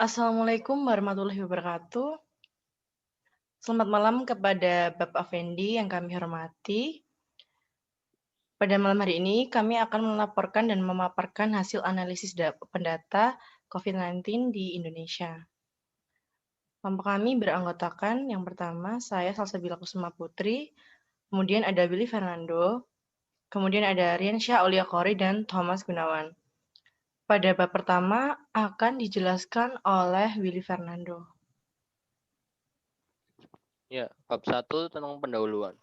Assalamualaikum warahmatullahi wabarakatuh. Selamat malam kepada Bapak Fendi yang kami hormati. Pada malam hari ini, kami akan melaporkan dan memaparkan hasil analisis pendata COVID-19 di Indonesia. Kelompok kami beranggotakan yang pertama, saya Salsabila Kusuma Putri, kemudian ada Willy Fernando, kemudian ada Riansyah Aulia Kori, dan Thomas Gunawan. Pada bab pertama akan dijelaskan oleh Willy Fernando. Ya, bab 1 tentang pendahuluan,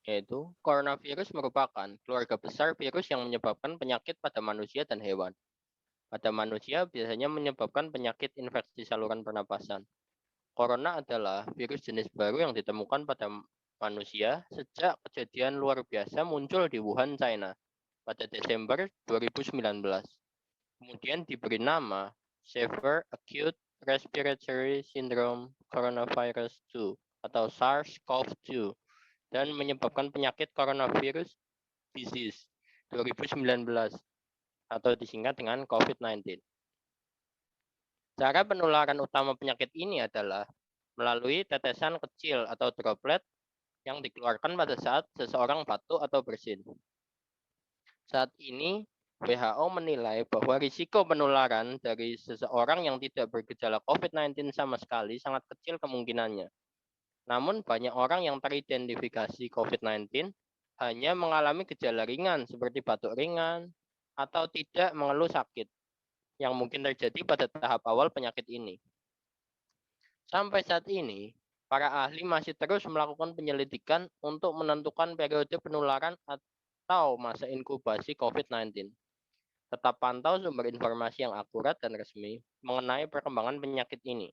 yaitu coronavirus merupakan keluarga besar virus yang menyebabkan penyakit pada manusia dan hewan. Pada manusia biasanya menyebabkan penyakit infeksi saluran pernapasan. Corona adalah virus jenis baru yang ditemukan pada manusia sejak kejadian luar biasa muncul di Wuhan, China pada Desember 2019. Kemudian diberi nama Severe Acute Respiratory Syndrome Coronavirus 2 atau SARS-CoV-2 dan menyebabkan penyakit coronavirus disease 2019 atau disingkat dengan COVID-19. Cara penularan utama penyakit ini adalah melalui tetesan kecil atau droplet yang dikeluarkan pada saat seseorang batuk atau bersin. Saat ini, WHO menilai bahwa risiko penularan dari seseorang yang tidak bergejala COVID-19 sama sekali sangat kecil kemungkinannya. Namun banyak orang yang teridentifikasi COVID-19 hanya mengalami gejala ringan seperti batuk ringan atau tidak mengeluh sakit yang mungkin terjadi pada tahap awal penyakit ini. Sampai saat ini, para ahli masih terus melakukan penyelidikan untuk menentukan periode penularan atau masa inkubasi COVID-19. Tetap pantau sumber informasi yang akurat dan resmi mengenai perkembangan penyakit ini.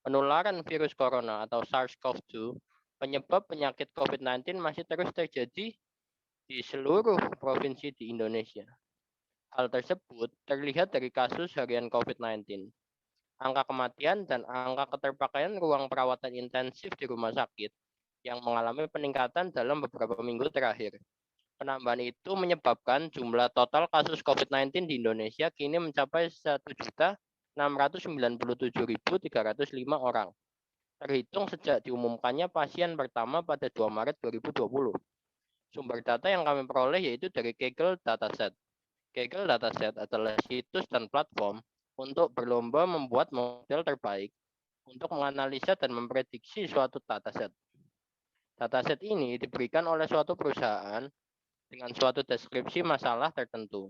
Penularan virus corona atau SARS-CoV-2, penyebab penyakit COVID-19 masih terus terjadi di seluruh provinsi di Indonesia. Hal tersebut terlihat dari kasus harian COVID-19, angka kematian dan angka keterpakaian ruang perawatan intensif di rumah sakit yang mengalami peningkatan dalam beberapa minggu terakhir. Penambahan itu menyebabkan jumlah total kasus COVID-19 di Indonesia kini mencapai 1.697.305 orang. Terhitung sejak diumumkannya pasien pertama pada 2 Maret 2020. Sumber data yang kami peroleh yaitu dari Kaggle Dataset. Kaggle Dataset adalah situs dan platform untuk berlomba membuat model terbaik untuk menganalisa dan memprediksi suatu dataset. Dataset ini diberikan oleh suatu perusahaan dengan suatu deskripsi masalah tertentu.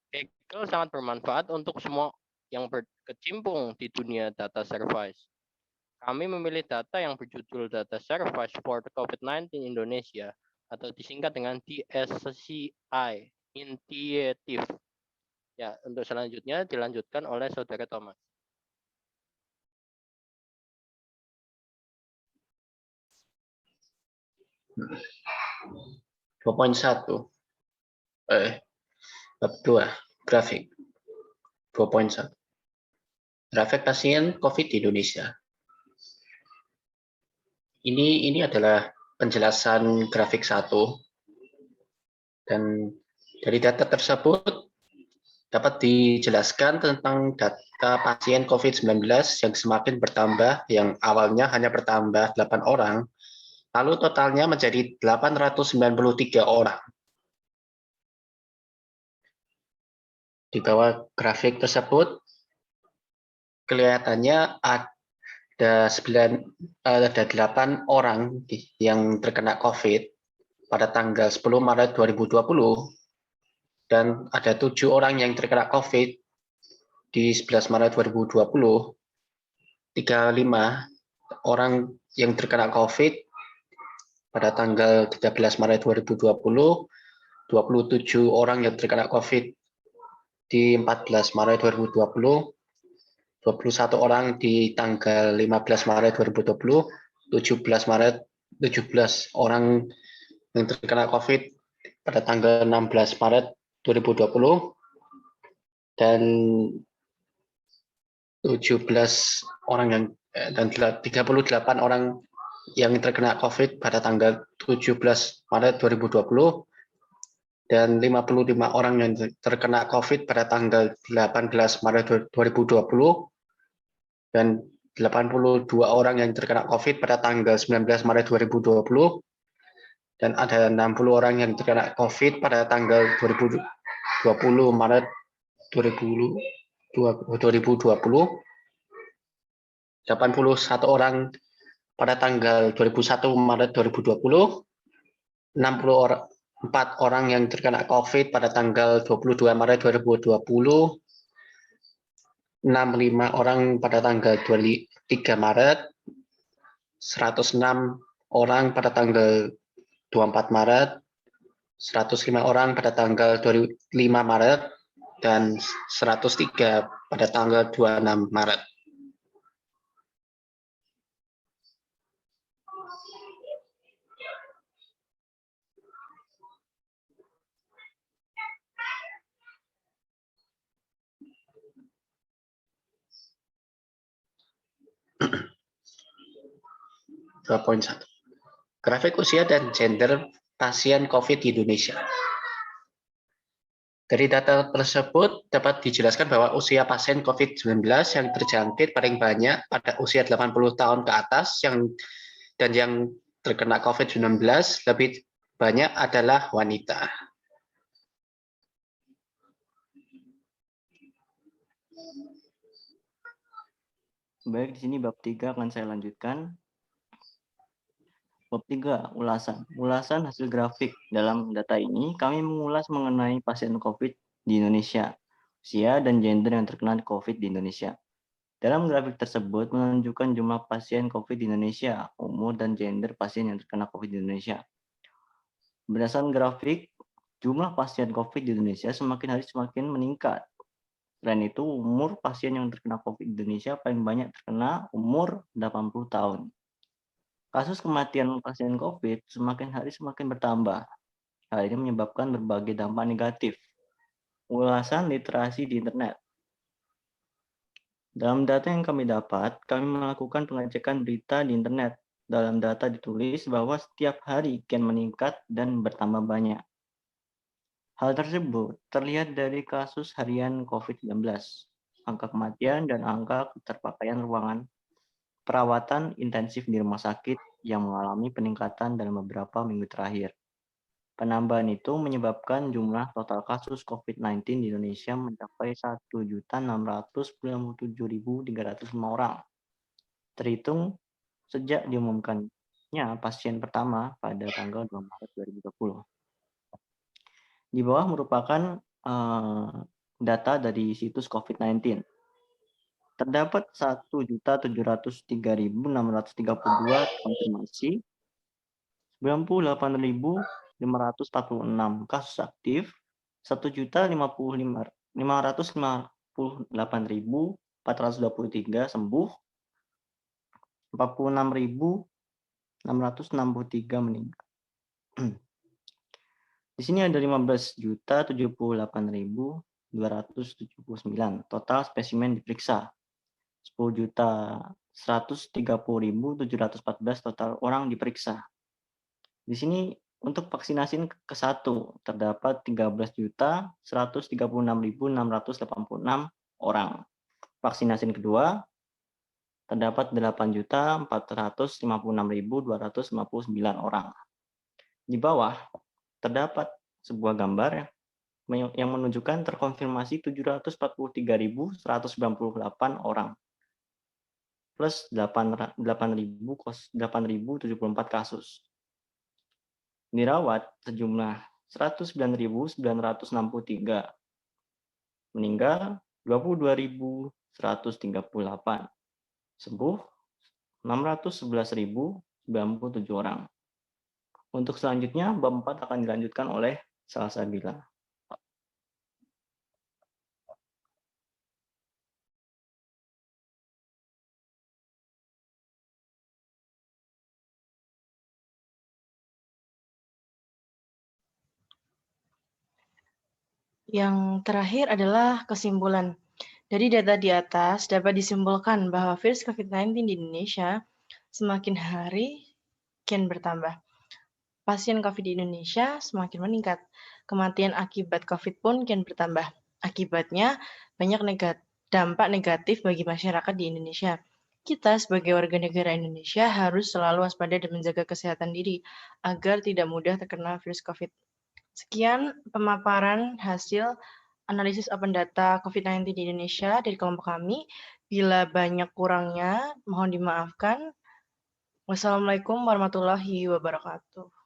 Kaggle sangat bermanfaat untuk semua yang berkecimpung di dunia data service. Kami memilih data yang berjudul Data Service for COVID-19 Indonesia atau disingkat dengan DSCI Initiative. Ya, untuk selanjutnya dilanjutkan oleh Saudara Thomas. Bab 2, grafik. 2.1. Grafik pasien COVID di Indonesia. Ini adalah penjelasan grafik 1. Dan dari data tersebut dapat dijelaskan tentang data pasien COVID-19 yang semakin bertambah, yang awalnya hanya bertambah 8 orang, lalu totalnya menjadi 893 orang. Di bawah grafik tersebut, kelihatannya ada 8 orang yang terkena COVID pada tanggal 10 Maret 2020, dan ada 7 orang yang terkena COVID di 11 Maret 2020, 35 orang yang terkena COVID pada tanggal 13 Maret 2020, 27 orang yang terkena COVID di 14 Maret 2020, 21 orang di tanggal 15 Maret 2020, 17 orang yang terkena COVID pada tanggal 16 Maret 2020, dan 38 orang yang terkena COVID pada tanggal 17 Maret 2020, dan 55 orang yang terkena COVID pada tanggal 18 Maret 2020, dan 82 orang yang terkena COVID pada tanggal 19 Maret 2020 dan ada 60 orang yang terkena COVID pada tanggal 2020 Maret 2020, 81 orang pada tanggal 21 Maret 2020, 4 orang yang terkena COVID pada tanggal 22 Maret 2020, 65 orang pada tanggal 23 Maret, 106 orang pada tanggal 24 Maret, 105 orang pada tanggal 25 Maret, dan 103 pada tanggal 26 Maret. Grafik usia dan gender pasien COVID di Indonesia. Dari data tersebut dapat dijelaskan bahwa usia pasien COVID-19 yang terjangkit paling banyak pada usia 80 tahun ke atas dan yang terkena COVID-19 lebih banyak adalah wanita. Baik, di sini bab 3 akan saya lanjutkan. Bab 3, ulasan. Ulasan hasil grafik. Dalam data ini, kami mengulas mengenai pasien COVID di Indonesia, usia dan gender yang terkena COVID di Indonesia. Dalam grafik tersebut menunjukkan jumlah pasien COVID di Indonesia, umur dan gender pasien yang terkena COVID di Indonesia. Berdasarkan grafik, jumlah pasien COVID di Indonesia semakin hari semakin meningkat. Selain itu, umur pasien yang terkena COVID di Indonesia paling banyak terkena umur 80 tahun. Kasus kematian pasien COVID semakin hari semakin bertambah. Hal ini menyebabkan berbagai dampak negatif. Ulasan literasi di internet. Dalam data yang kami dapat, kami melakukan pengecekan berita di internet. Dalam data ditulis bahwa setiap hari kian meningkat dan bertambah banyak. Hal tersebut terlihat dari kasus harian COVID-19, angka kematian dan angka keterpakaian ruangan perawatan intensif di rumah sakit yang mengalami peningkatan dalam beberapa minggu terakhir. Penambahan itu menyebabkan jumlah total kasus COVID-19 di Indonesia mencapai 1.697.305 orang. Terhitung sejak diumumkannya pasien pertama pada tanggal 2 Maret 2020. Di bawah merupakan data dari situs COVID-19. Terdapat 1.703.632 konfirmasi, 98.546 kasus aktif, 1.558.423 sembuh, 46.663 meninggal. Di sini ada 15.078.279 total spesimen diperiksa. 10.130.714 total orang diperiksa. Di sini untuk vaksinasi ke-1 terdapat 13.136.686 orang. Vaksinasi kedua terdapat 8.456.259 orang. Di bawah terdapat sebuah gambar yang menunjukkan terkonfirmasi 743.198 orang plus 8.074 kasus. Dirawat sejumlah 109.963. Meninggal 22.138. Sembuh 611.097 orang. Untuk selanjutnya, bab 4 akan dilanjutkan oleh Salsabila. Yang terakhir adalah kesimpulan. Dari data di atas dapat disimpulkan bahwa virus COVID-19 di Indonesia semakin hari kian bertambah. Pasien COVID di Indonesia semakin meningkat. Kematian akibat COVID pun kian bertambah. Akibatnya banyak dampak negatif bagi masyarakat di Indonesia. Kita sebagai warga negara Indonesia harus selalu waspada dan menjaga kesehatan diri agar tidak mudah terkena virus COVID. Sekian pemaparan hasil analisis open data COVID-19 di Indonesia dari kelompok kami. Bila banyak kurangnya, mohon dimaafkan. Wassalamualaikum warahmatullahi wabarakatuh.